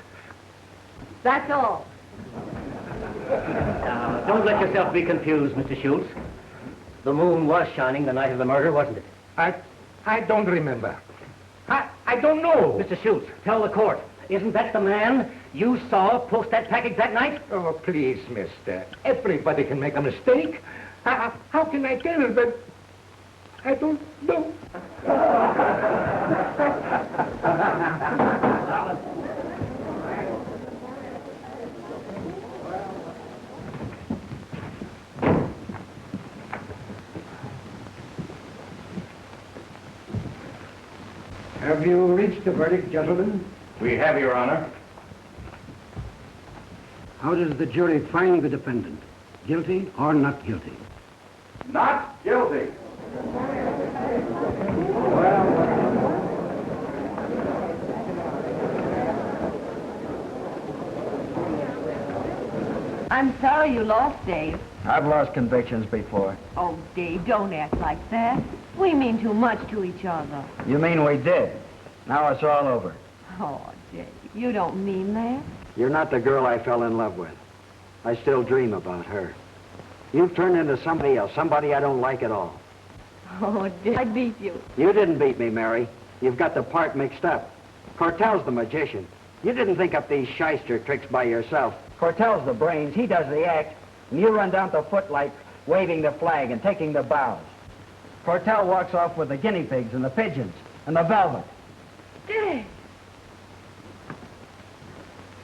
That's all. Now, don't let yourself be confused, Mr. Schultz. The moon was shining the night of the murder, wasn't it? I don't remember. I don't know. Mr. Schultz, tell the court. Isn't that the man you saw post that package that night? Oh, please, mister. Everybody can make a mistake. How can I tell that? I don't know. Have you reached a verdict, gentlemen? We have, Your Honor. How does the jury find the defendant? Guilty or not guilty? Not guilty. I'm sorry you lost, Dave. I've lost convictions before. Oh, Dave, don't act like that. We mean too much to each other. You mean we did? Now it's all over. Oh, Dave, you don't mean that. You're not the girl I fell in love with. I still dream about her. You've turned into somebody else, somebody I don't like at all. Oh, Dave, I beat you. You didn't beat me, Mary. You've got the part mixed up. Cortell's the magician. You didn't think up these shyster tricks by yourself. Cortell's the brains, he does the act, and you run down the footlight waving the flag and taking the bows. Cortell walks off with the guinea pigs and the pigeons and the velvet. Dave.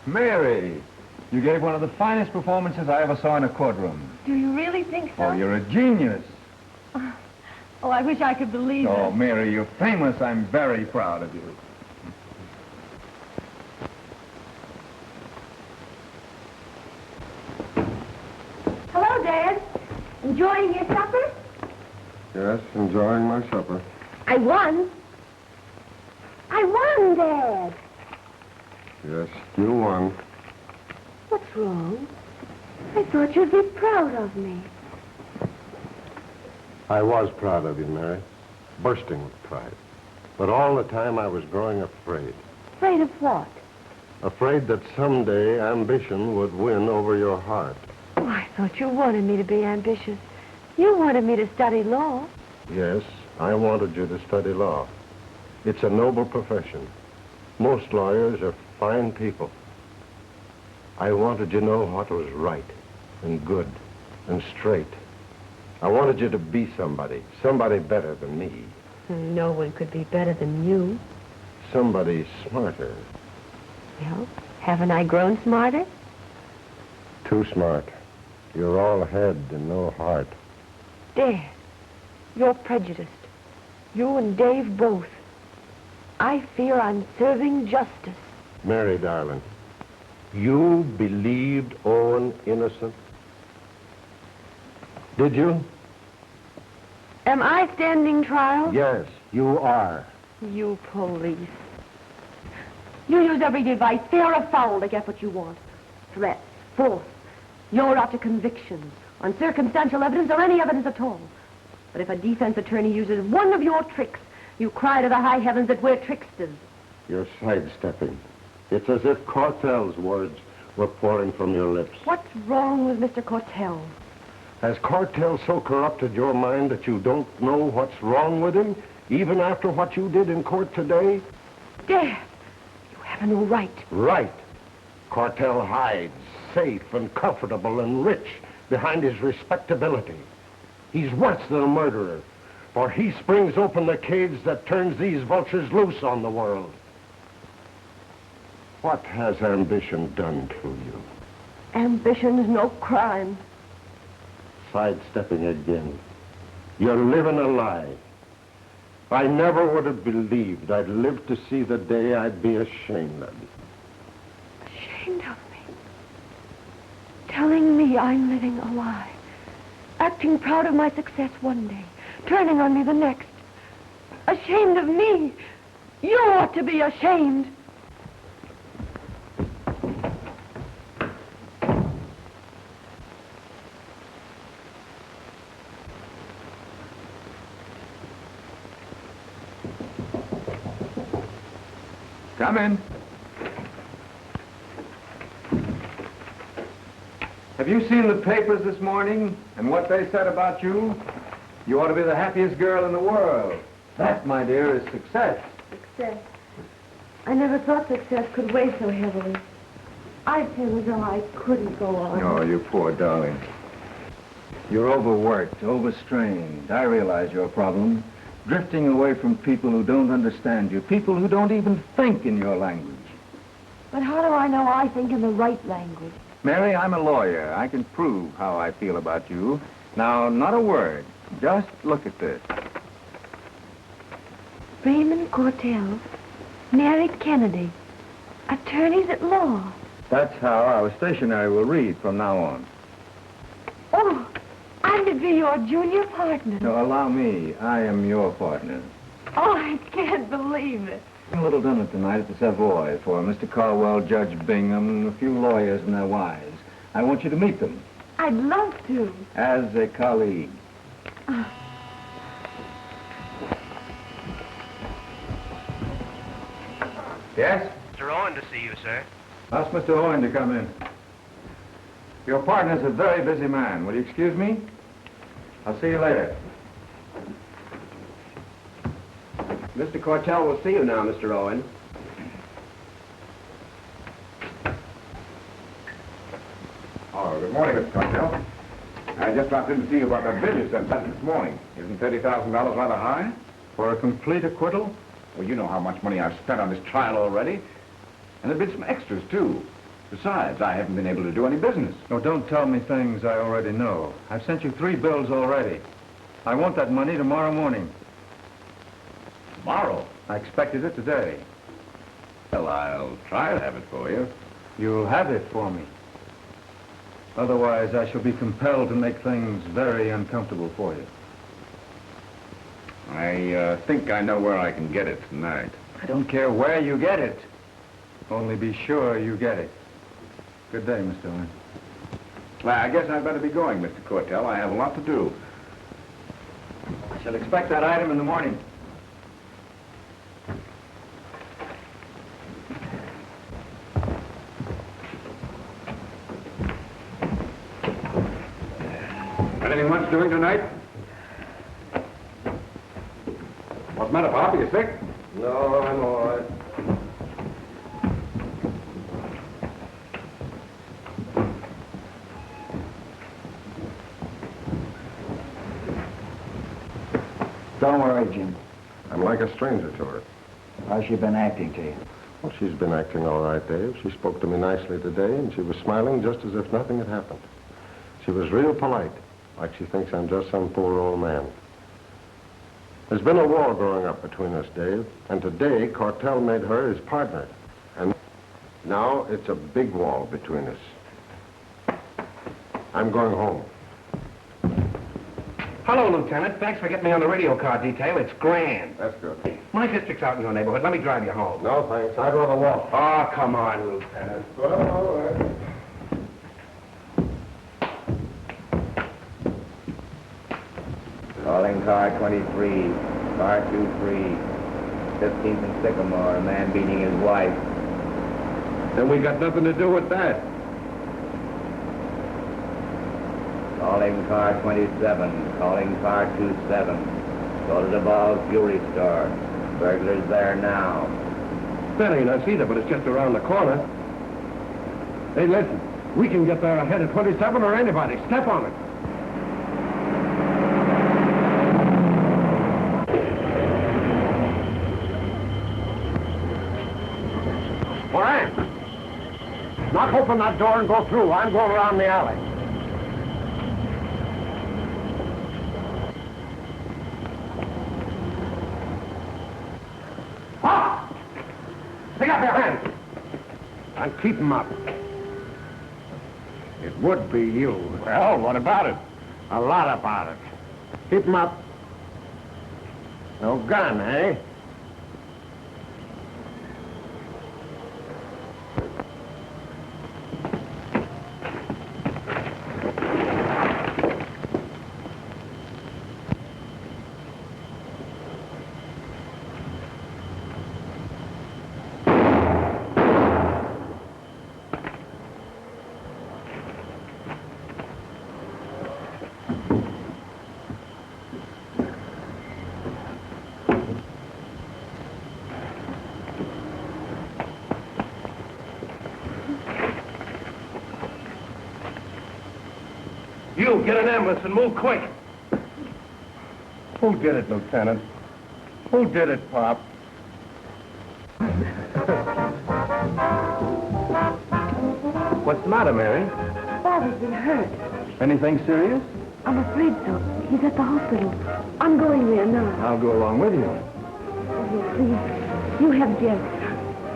Mary, you gave one of the finest performances I ever saw in a courtroom. Do you really think so? Oh, you're a genius. Oh, I wish I could believe it. Oh, Mary, you're famous. I'm very proud of you. Hello, Dad. Enjoying your supper? Yes, enjoying my supper. I won. I won, Dad. Yes, you won. What's wrong? I thought you'd be proud of me. I was proud of you, Mary. Bursting with pride. But all the time I was growing afraid. Afraid of what? Afraid that someday ambition would win over your heart. Oh, I thought you wanted me to be ambitious. You wanted me to study law. Yes, I wanted you to study law. It's a noble profession. Most lawyers are fine people. I wanted you to know what was right and good and straight. I wanted you to be somebody better than me. No one could be better than you. Somebody smarter. Well, haven't I grown smarter? Too smart. You're all head and no heart. Dad, you're prejudiced. You and Dave both. I fear I'm serving justice. Mary, darling, you believed Owen innocent? Did you? Am I standing trial? Yes, you are. You police. You use every device, fair or foul, to get what you want. Threats, force. You're out to convictions on circumstantial evidence or any evidence at all. But if a defense attorney uses one of your tricks, you cry to the high heavens that we're tricksters. You're sidestepping. It's as if Cortell's words were pouring from your lips. What's wrong with Mr. Cortell? Has Cortell so corrupted your mind that you don't know what's wrong with him, even after what you did in court today? Dad, you have no right. Right. Cortell hides, safe and comfortable and rich, behind his respectability. He's worse than a murderer, for he springs open the cage that turns these vultures loose on the world. What has ambition done to you? Ambition's no crime. Sidestepping again. You're living a lie. I never would have believed I'd live to see the day I'd be ashamed of you. Ashamed of me? Telling me I'm living a lie. Acting proud of my success one day, turning on me the next. Ashamed of me? You ought to be ashamed. Come in. Have you seen the papers this morning and what they said about you? You ought to be the happiest girl in the world. That, my dear, is success. Success. I never thought success could weigh so heavily. I feel as though I couldn't go on. Oh, you poor darling. You're overworked, overstrained. I realize your problem. Drifting away from people who don't understand you, people who don't even think in your language. But how do I know I think in the right language? Mary, I'm a lawyer. I can prove how I feel about you. Now, not a word. Just look at this. Raymond Cortell married Kennedy. Attorneys at law. That's how our stationery will read from now on. Oh, I'm to be your junior partner. Now, allow me. I am your partner. Oh, I can't believe it. A little dinner tonight at the Savoy for Mr. Caldwell, Judge Bingham, and a few lawyers and their wives. I want you to meet them. I'd love to. As a colleague. Yes? Mr. Owen to see you, sir. Ask Mr. Owen to come in. Your partner's a very busy man. Will you excuse me? I'll see you later. Mr. Cortell will see you now, Mr. Owen. Oh, good morning, Mr. Cortell. I just dropped in to see you about that bill you sent back this morning. Isn't $30,000 rather high? For a complete acquittal? Well, you know how much money I've spent on this trial already. And there've been some extras, too. Besides, I haven't been able to do any business. Oh, don't tell me things I already know. I've sent you 3 bills already. I want that money tomorrow morning. Tomorrow? I expected it today. Well, I'll try to have it for you. You'll have it for me. Otherwise, I shall be compelled to make things very uncomfortable for you. I think I know where I can get it tonight. I don't care where you get it. Only be sure you get it. Good day, Mr. Owen. Well, I guess I'd better be going, Mr. Cortell. I have a lot to do. I shall expect that item in the morning. Got anything much doing tonight? What's the matter, Pop? Are you sick? No, I'm all right. Don't worry, Jim. I'm like a stranger to her. How's she been acting to you? Well, she's been acting all right, Dave. She spoke to me nicely today, and she was smiling just as if nothing had happened. She was real polite, like she thinks I'm just some poor old man. There's been a wall growing up between us, Dave, and today Cortell made her his partner. And now it's a big wall between us. I'm going home. Hello, Lieutenant. Thanks for getting me on the radio car detail. It's grand. That's good. My district's out in your neighborhood. Let me drive you home. No, thanks. I'd rather walk. Oh, come on, Lieutenant. Well, all right. Calling car 23, car 23, 15th and Sycamore, a man beating his wife. Then we got nothing to do with that. Calling car 27, calling car 27. Go to the Ball Jewelry Store. Burglar's there now. That ain't us either, but it's just around the corner. Hey, listen, we can get there ahead of 27 or anybody. Step on it. Frank! Knock open that door and go through. I'm going around the alley. Ah! Stick up your hands. And keep them up. It would be you. Well, what about it? A lot about it. Keep them up. No gun, eh? you get an ambulance and move quick. Who did it, Lieutenant? Who did it, Pop? What's the matter, Mary? Father's been hurt. Anything serious? I'm afraid so. He's at the hospital. I'm going there now. I'll go along with you. Oh, please. You have Jeff.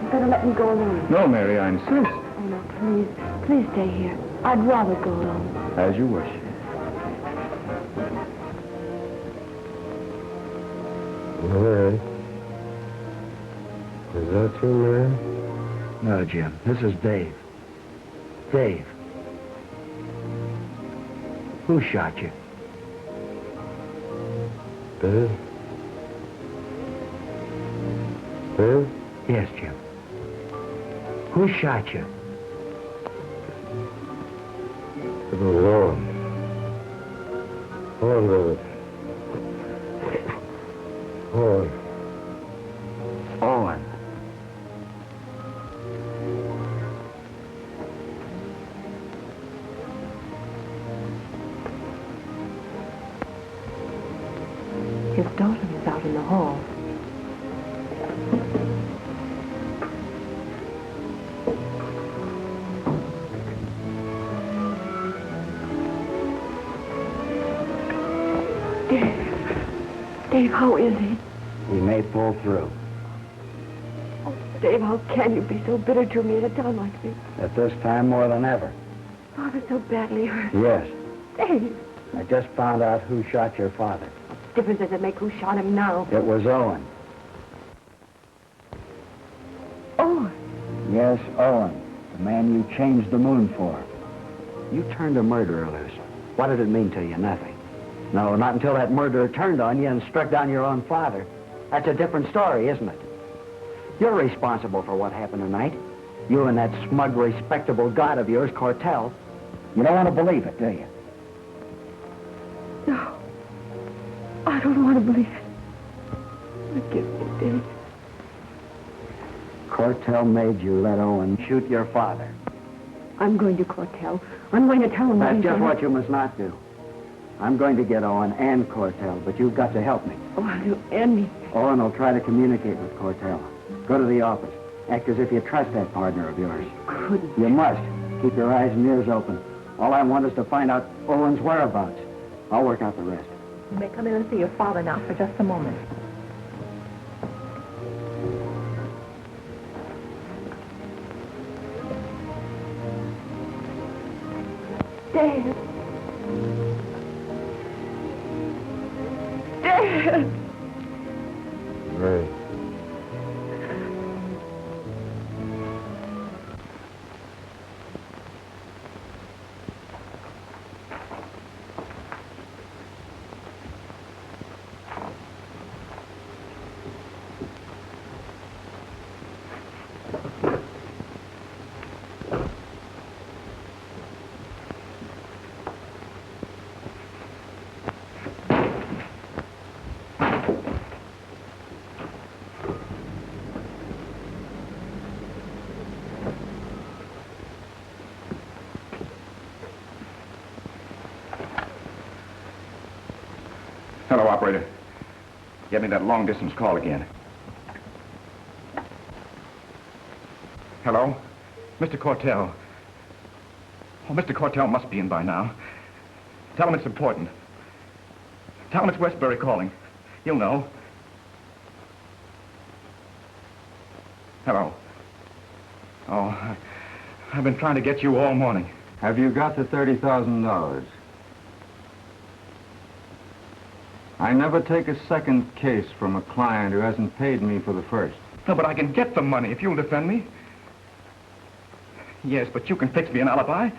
You better let me go alone. No, Mary, I insist. Oh, no, please. Please stay here. I'd rather go alone. As you wish. Mary? Is that you, Mary? No, Jim. This is Dave. Dave. Who shot you? Dave? Dave? Yes, Jim. Who shot you? It was Owen. Owen did it. Owen. Owen. His daughter is out in the hall. Dave, how is he? He may pull through. Oh, Dave, how can you be so bitter to me at a time like this? At this time more than ever. Father's so badly hurt. Yes. Dave, I just found out who shot your father. what difference does it make who shot him now? It was Owen. Oh, Yes, Owen. The man you changed the moon for. You turned a murderer loose. What did it mean to you? Nothing. No, not until that murderer turned on you and struck down your own father. That's a different story, isn't it? You're responsible for what happened tonight. You and that smug, respectable god of yours, Cortell. You don't want to believe it, do you? no. I don't want to believe it. Forgive me, Dave. Cortell made you let Owen shoot your father. I'm going to Cortell. I'm going to tell him That's he's just done. what you must not do. I'm going to get Owen and Cortell, but you've got to help me. Oh, I'll do anything. Owen will try to communicate with Cortell. Go to the office. Act as if you trust that partner of yours. Couldn't. You must. Keep your eyes and ears open. All I want is to find out Owen's whereabouts. I'll work out the rest. You may come in and see your father now for just a moment. Dave. Dave. Mary. Hello, operator. Get me that long-distance call again. Hello? Mr. Cortell. Oh, Mr. Cortell must be in by now. Tell him it's important. Tell him it's Westbury calling. He'll know. Hello? Oh, I've been trying to get you all morning. Have you got the $30,000? I never take a second case from a client who hasn't paid me for the first. No, but I can get the money if you'll defend me. Yes, but you can fix me an alibi.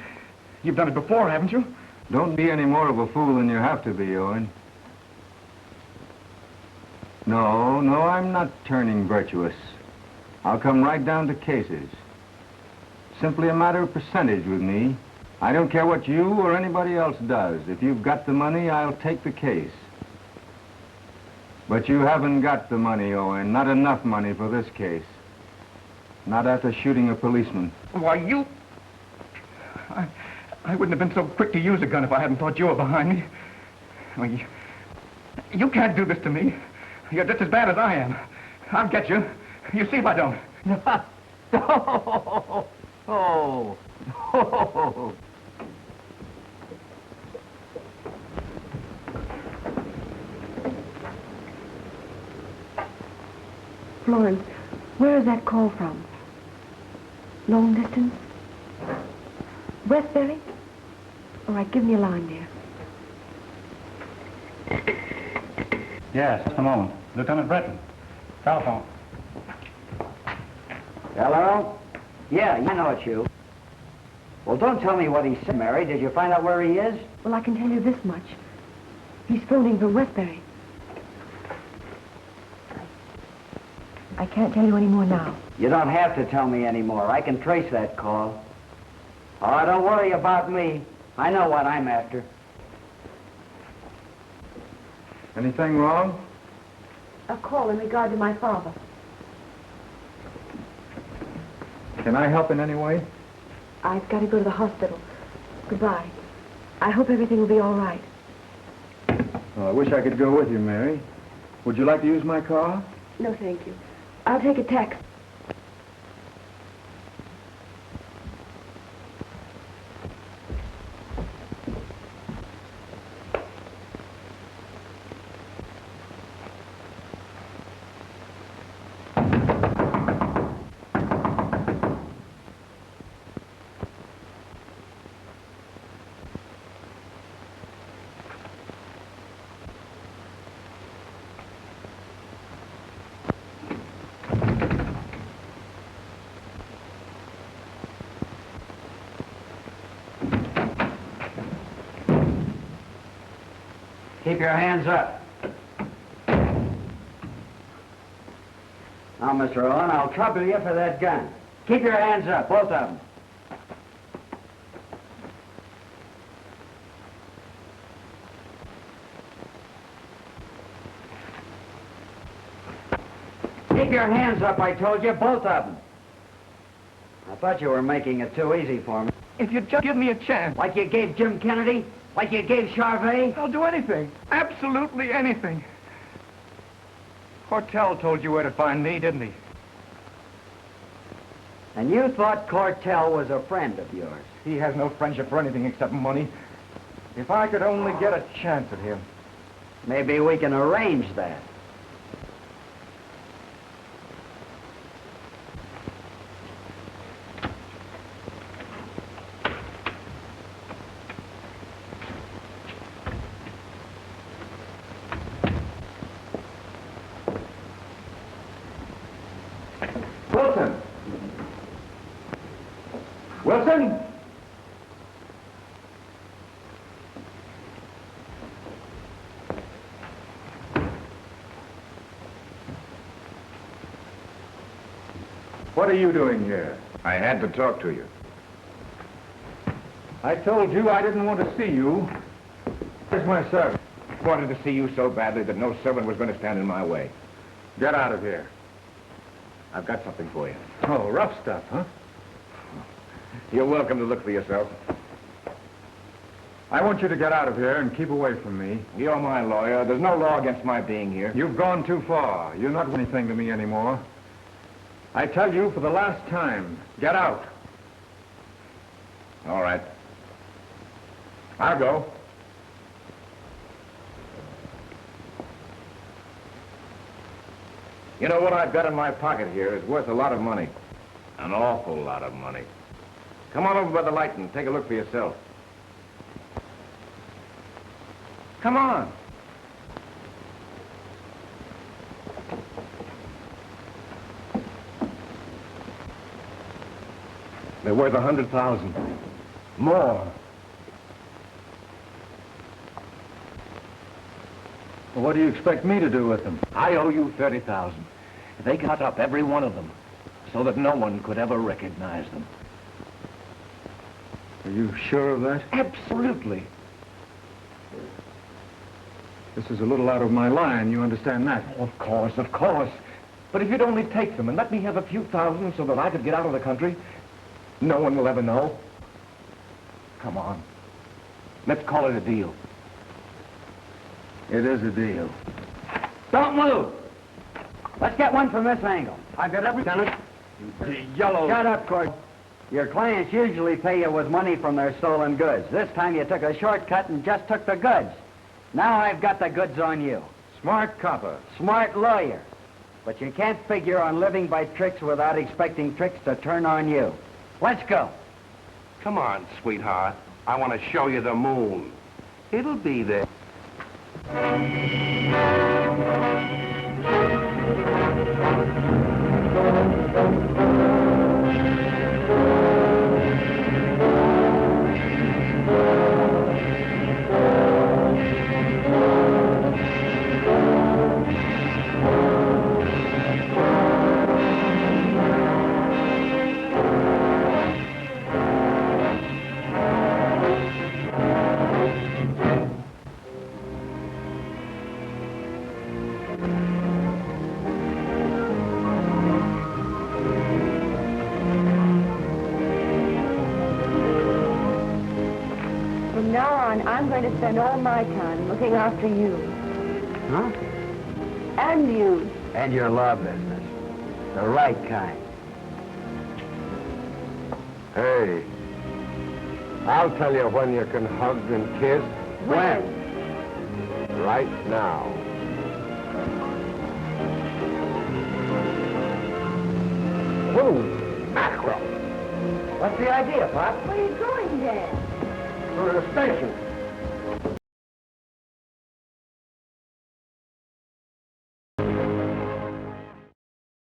You've done it before, haven't you? Don't be any more of a fool than you have to be, Owen. No, I'm not turning virtuous. I'll come right down to cases. Simply a matter of percentage with me. I don't care what you or anybody else does. If you've got the money, I'll take the case. But you haven't got the money, Owen. Not enough money for this case. Not after shooting a policeman. Why, you... I wouldn't have been so quick to use a gun if I hadn't thought you were behind me. I mean, you can't do this to me. You're just as bad as I am. I'll get you. You see if I don't. Oh. Florence, where is that call from? Long distance? Westbury? All right, give me a line there. Yes, just a moment. Lieutenant Britton. Telephone. Hello? Yeah, I know it's you. Well, don't tell me what he said, Mary. Did you find out where he is? Well, I can tell you this much. He's phoning from Westbury. I can't tell you any more now. You don't have to tell me anymore. I can trace that call. Oh, don't worry about me. I know what I'm after. Anything wrong? A call in regard to my father. Can I help in any way? I've got to go to the hospital. Goodbye. I hope everything will be all right. Well, I wish I could go with you, Mary. Would you like to use my car? No, thank you. I'll take a taxi. Keep your hands up. Now, Mr. Owen, I'll trouble you for that gun. Keep your hands up, both of them. Keep your hands up, I told you, both of them. I thought you were making it too easy for me. If you just give me a chance. Like you gave Jim Kennedy? Like you gave Charvet? I'll do anything. Absolutely anything. Cortell told you where to find me, didn't he? And you thought Cortell was a friend of yours? He has no friendship for anything except money. If I could only get a chance at him. Maybe we can arrange that. Wilson! Wilson! What are you doing here? I had to talk to you. I told you I didn't want to see you. Where's my servant? I wanted to see you so badly that no servant was going to stand in my way. Get out of here. I've got something for you. Oh, rough stuff, huh? You're welcome to look for yourself. I want you to get out of here and keep away from me. You're my lawyer. There's no law against my being here. You've gone too far. You're not anything to me anymore. I tell you for the last time, get out. All right. I'll go. You know, what I've got in my pocket here is worth a lot of money. An awful lot of money. Come on over by the light and take a look for yourself. Come on. They're worth 100,000. More. Well, what do you expect me to do with them? I owe you 30,000. They cut up every one of them so that no one could ever recognize them. Are you sure of that? Absolutely. This is a little out of my line, you understand that? Of course, of course. But if you'd only take them and let me have a few thousand so that I could get out of the country, no one will ever know. Come on. Let's call it a deal. It is a deal. Don't move. Let's get one from this angle. I've got every... Lieutenant. Yellow. Shut up, Court. Your clients usually pay you with money from their stolen goods. This time you took a shortcut and just took the goods. Now I've got the goods on you. Smart copper. Smart lawyer. But you can't figure on living by tricks without expecting tricks to turn on you. Let's go. Come on, sweetheart. I want to show you the moon. It'll be there. From now on, I'm going to spend all my time looking after you. Huh? And you. And your law business. The right kind. Hey, I'll tell you when you can hug and kiss. When? Right now. Whoa, mackerel. What's the idea, Pop? Where are you going, Dad? To the station.